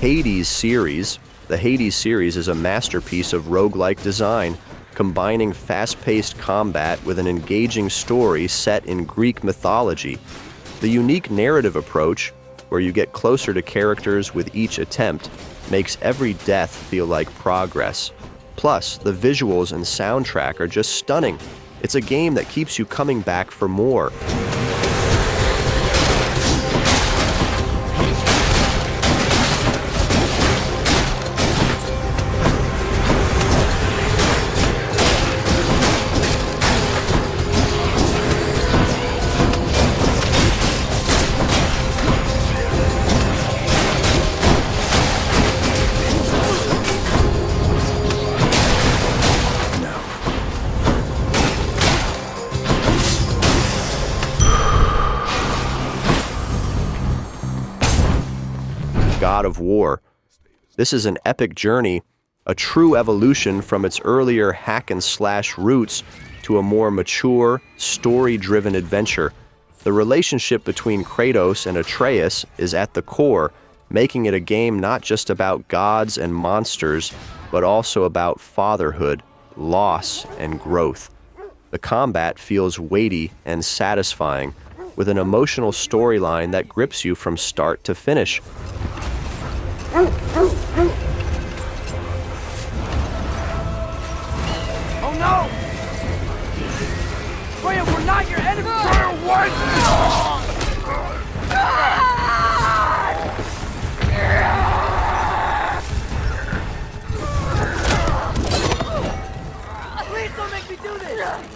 Hades series. The Hades series is a masterpiece of roguelike design, combining fast-paced combat with an engaging story set in Greek mythology. The unique narrative approach, where you get closer to characters with each attempt, makes every death feel like progress. Plus, the visuals and soundtrack are just stunning. It's a game that keeps you coming back for more. God of War. This is an epic journey, a true evolution from its earlier hack-and-slash roots to a more mature, story-driven adventure. The relationship between Kratos and Atreus is at the core, making it a game not just about gods and monsters, but also about fatherhood, loss, and growth. The combat feels weighty and satisfying, with an emotional storyline that grips you from start to finish. Oh no! Freya, we're not your enemy! Freya, what? Please don't make me do this!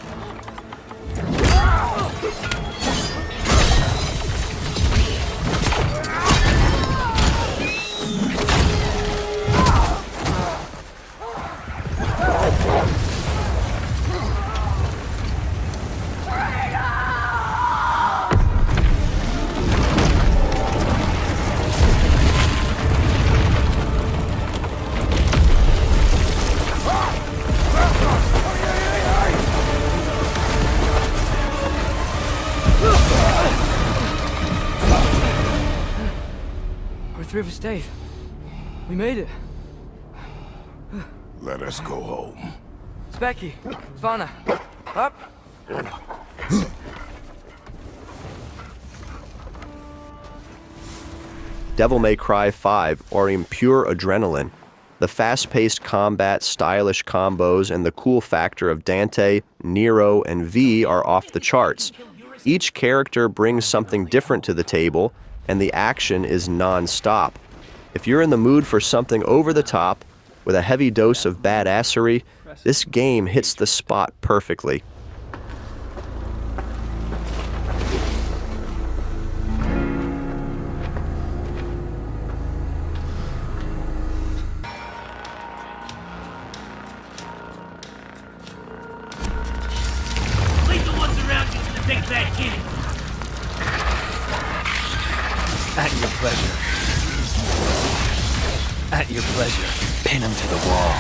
Three of us stayed. We made it. Let us go home. Specky, Svana, up. Devil May Cry 5 are in pure adrenaline. The fast-paced combat, stylish combos, and the cool factor of Dante, Nero, and V are off the charts. Each character brings something different to the table, and the action is non-stop. If you're in the mood for something over the top, with a heavy dose of badassery, this game hits the spot perfectly. Leave the ones around you to the big bad kitty. At your pleasure. At your pleasure. Pin him to the wall.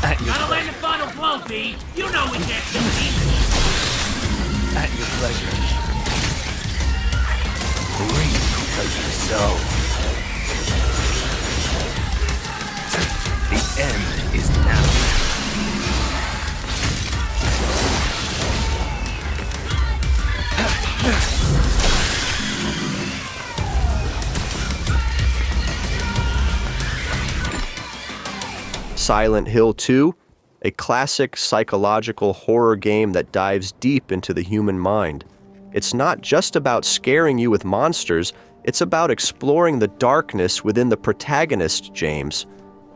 At your Gotta land the final blow, B. You know we can't do it easy. At your pleasure. Breathe because you're so. The end is now. Silent Hill 2, a classic psychological horror game that dives deep into the human mind. It's not just about scaring you with monsters, it's about exploring the darkness within the protagonist, James.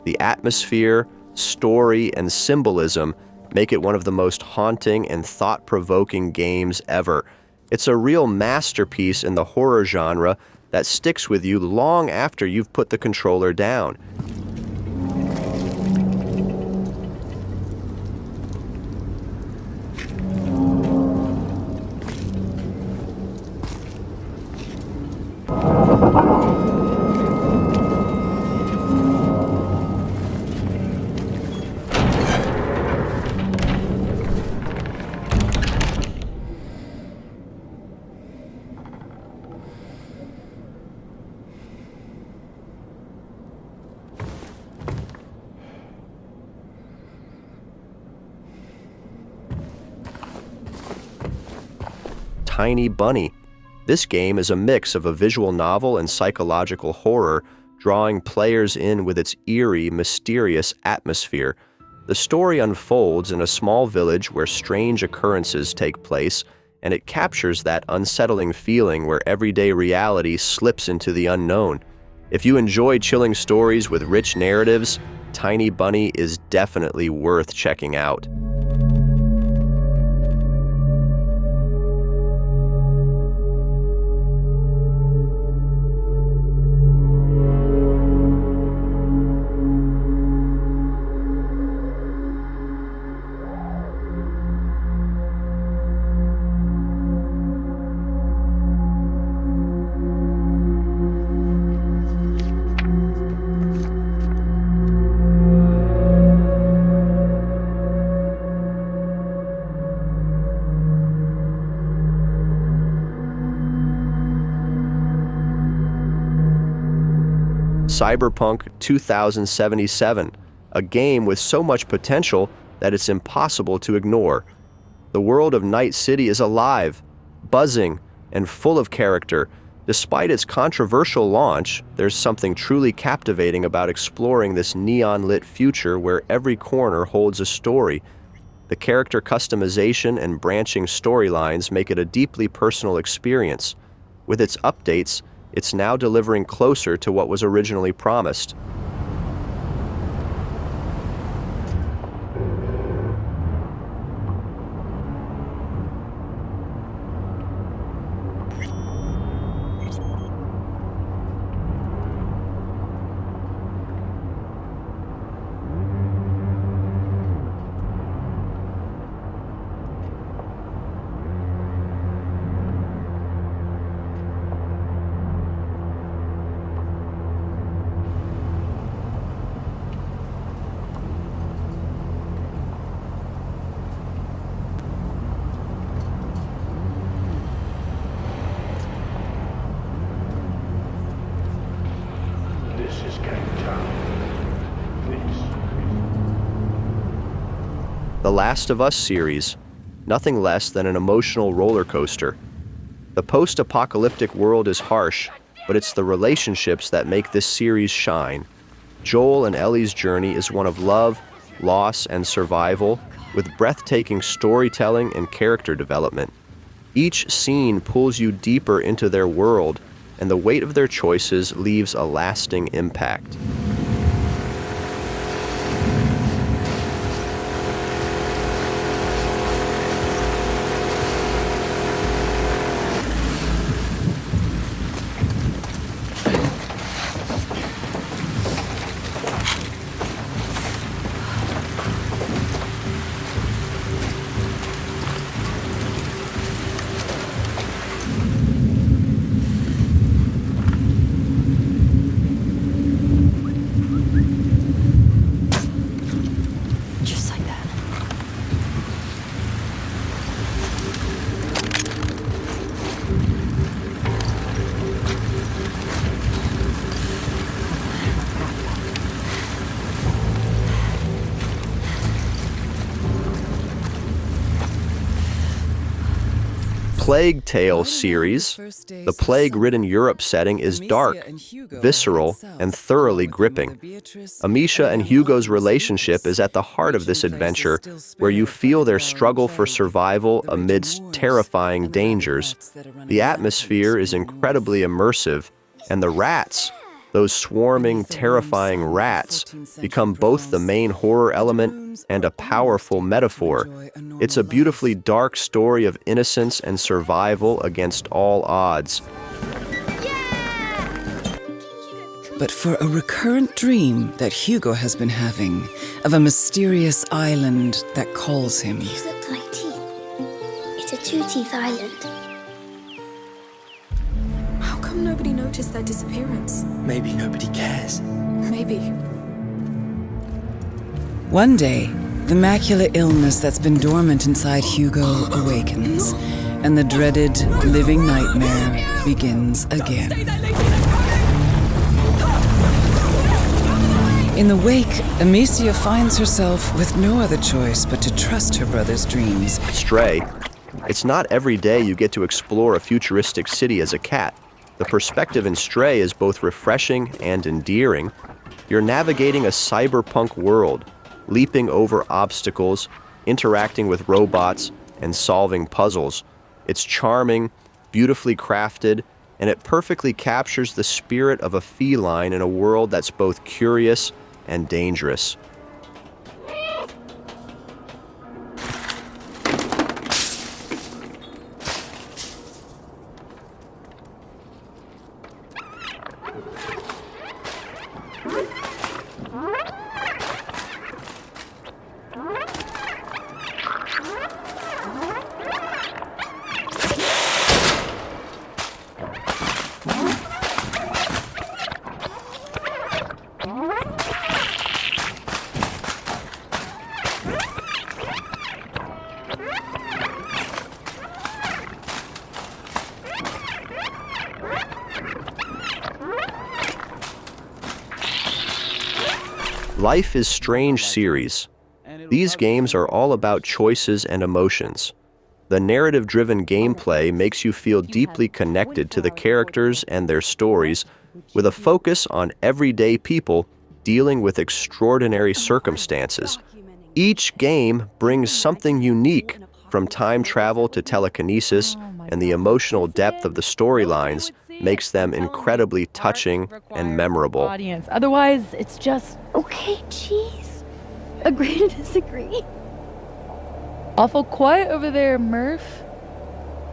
The atmosphere, story, and symbolism make it one of the most haunting and thought-provoking games ever. It's a real masterpiece in the horror genre that sticks with you long after you've put the controller down. Tiny Bunny. This game is a mix of a visual novel and psychological horror, drawing players in with its eerie, mysterious atmosphere. The story unfolds in a small village where strange occurrences take place, and it captures that unsettling feeling where everyday reality slips into the unknown. If you enjoy chilling stories with rich narratives, Tiny Bunny is definitely worth checking out. Cyberpunk 2077, a game with so much potential that it's impossible to ignore. The world of Night City is alive, buzzing, and full of character. Despite its controversial launch, there's something truly captivating about exploring this neon-lit future where every corner holds a story. The character customization and branching storylines make it a deeply personal experience. With its updates, it's now delivering closer to what was originally promised. The Last of Us series, nothing less than an emotional roller coaster. The post-apocalyptic world is harsh, but it's the relationships that make this series shine. Joel and Ellie's journey is one of love, loss, and survival, with breathtaking storytelling and character development. Each scene pulls you deeper into their world, and the weight of their choices leaves a lasting impact. Plague Tale series, the plague-ridden Europe setting is dark, visceral, and thoroughly gripping. Amicia and Hugo's relationship is at the heart of this adventure, where you feel their struggle for survival amidst terrifying dangers. The atmosphere is incredibly immersive, and the rats, those swarming, terrifying rats, become both the main horror element and a powerful metaphor. It's a beautifully dark story of innocence and survival against all odds. But for a recurrent dream that Hugo has been having of a mysterious island that calls him. These look like teeth. It's a two-teeth island. How come nobody noticed their disappearance? Maybe nobody cares. Maybe. One day, the macular illness that's been dormant inside Hugo awakens, and the dreaded living nightmare begins again. In the wake, Amicia finds herself with no other choice but to trust her brother's dreams. Stray, It's not every day you get to explore a futuristic city as a cat. The perspective in Stray is both refreshing and endearing. You're navigating a cyberpunk world, leaping over obstacles, interacting with robots, and solving puzzles. It's charming, beautifully crafted, and it perfectly captures the spirit of a feline in a world that's both curious and dangerous. Life is Strange series. These games are all about choices and emotions. The narrative-driven gameplay makes you feel deeply connected to the characters and their stories, with a focus on everyday people dealing with extraordinary circumstances. Each game brings something unique, from time travel to telekinesis, and the emotional depth of the storylines makes them incredibly touching and memorable. Audience. Otherwise, it's just Okay, jeez. Agree to disagree. awful quiet over there, Murph.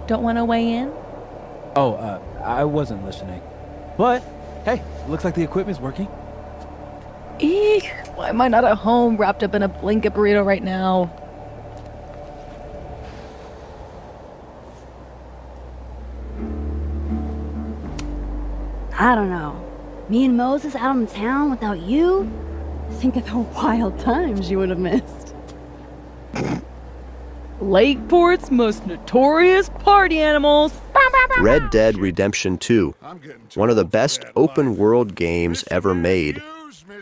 Don't want to weigh in? Oh, I wasn't listening. But, hey, looks like the equipment's working. Eek, why am I not at home wrapped up in a blanket burrito right now? I don't know. Me and Moses out in town without you? Think of the wild times you would have missed. Lakeport's most notorious party animals. Red Dead Redemption 2, one of the best open-world games ever made.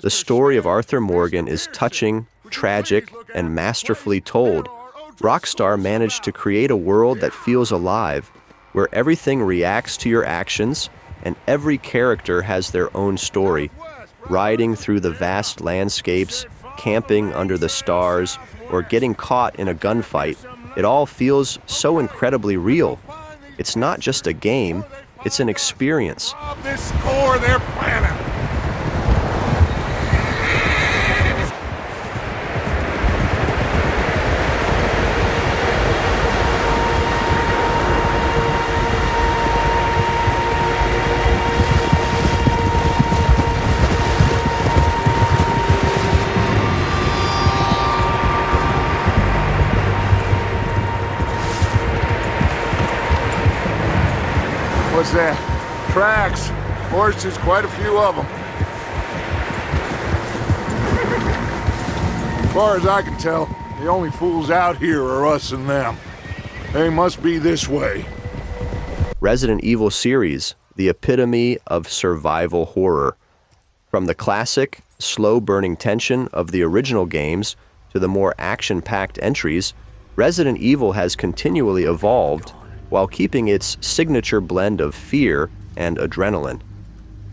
The story of Arthur Morgan is touching, tragic, and masterfully told. Rockstar managed to create a world that feels alive, where everything reacts to your actions, and every character has their own story. Riding through the vast landscapes, camping under the stars, or getting caught in a gunfight, it all feels so incredibly real. It's not just a game, it's an experience. This core they're planning. What's that? Tracks. Horses, quite a few of them. As far as I can tell, the only fools out here are us and them. They must be this way. Resident Evil series, the epitome of survival horror. From the classic, slow-burning tension of the original games to the more action-packed entries, Resident Evil has continually evolved while keeping its signature blend of fear and adrenaline.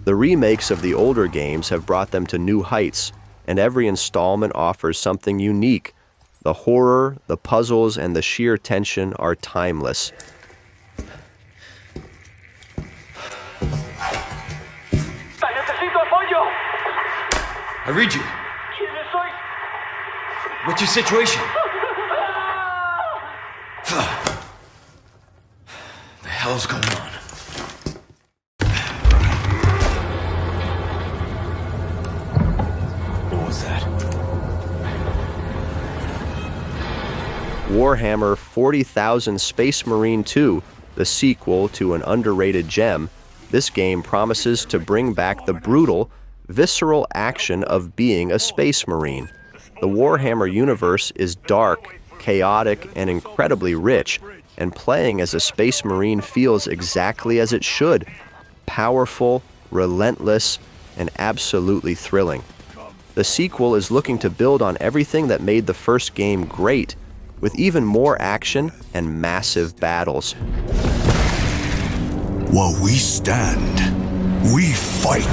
The remakes of the older games have brought them to new heights, and every installment offers something unique. The horror, the puzzles, and the sheer tension are timeless. I read you. What's your situation? The hell's going on? What was that? Warhammer 40,000 Space Marine 2, the sequel to an underrated gem, this game promises to bring back the brutal, visceral action of being a Space Marine. The Warhammer universe is dark, chaotic, and incredibly rich, and playing as a Space Marine feels exactly as it should: powerful, relentless, and absolutely thrilling. The sequel is looking to build on everything that made the first game great, with even more action and massive battles. While we stand, we fight.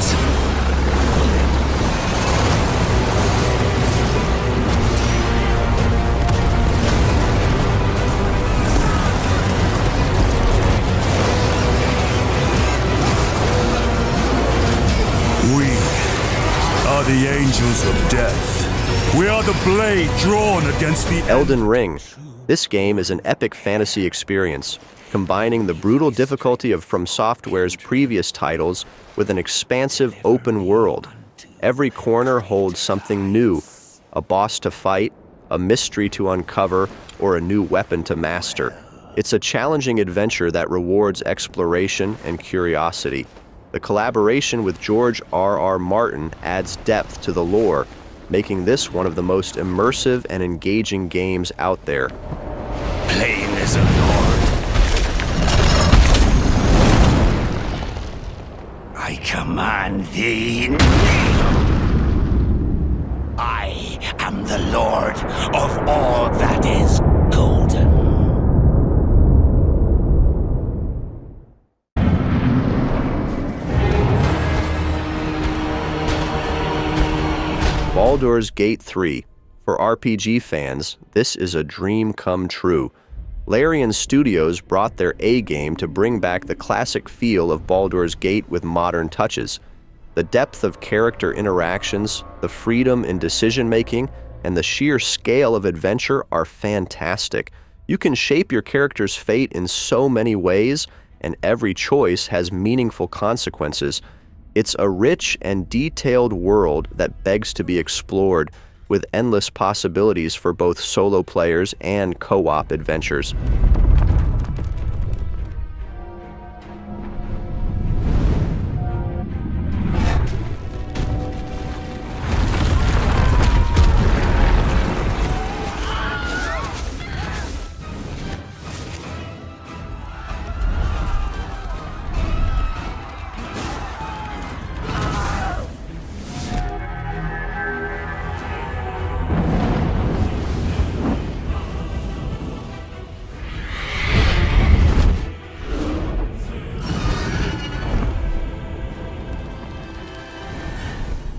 We are the angels of death. We are the blade drawn against the Elden Ring. This game is an epic fantasy experience, combining the brutal difficulty of From Software's previous titles with an expansive open world. Every corner holds something new, a boss to fight, a mystery to uncover, or a new weapon to master. It's a challenging adventure that rewards exploration and curiosity. The collaboration with George R.R. Martin adds depth to the lore, making this one of the most immersive and engaging games out there. plain as a lord. I command thee. I am the lord of all that is golden. Baldur's Gate 3. For RPG fans, this is a dream come true. Larian Studios brought their A-game to bring back the classic feel of Baldur's Gate with modern touches. The depth of character interactions, the freedom in decision-making, and the sheer scale of adventure are fantastic. You can shape your character's fate in so many ways, and every choice has meaningful consequences. It's a rich and detailed world that begs to be explored, with endless possibilities for both solo players and co-op adventures.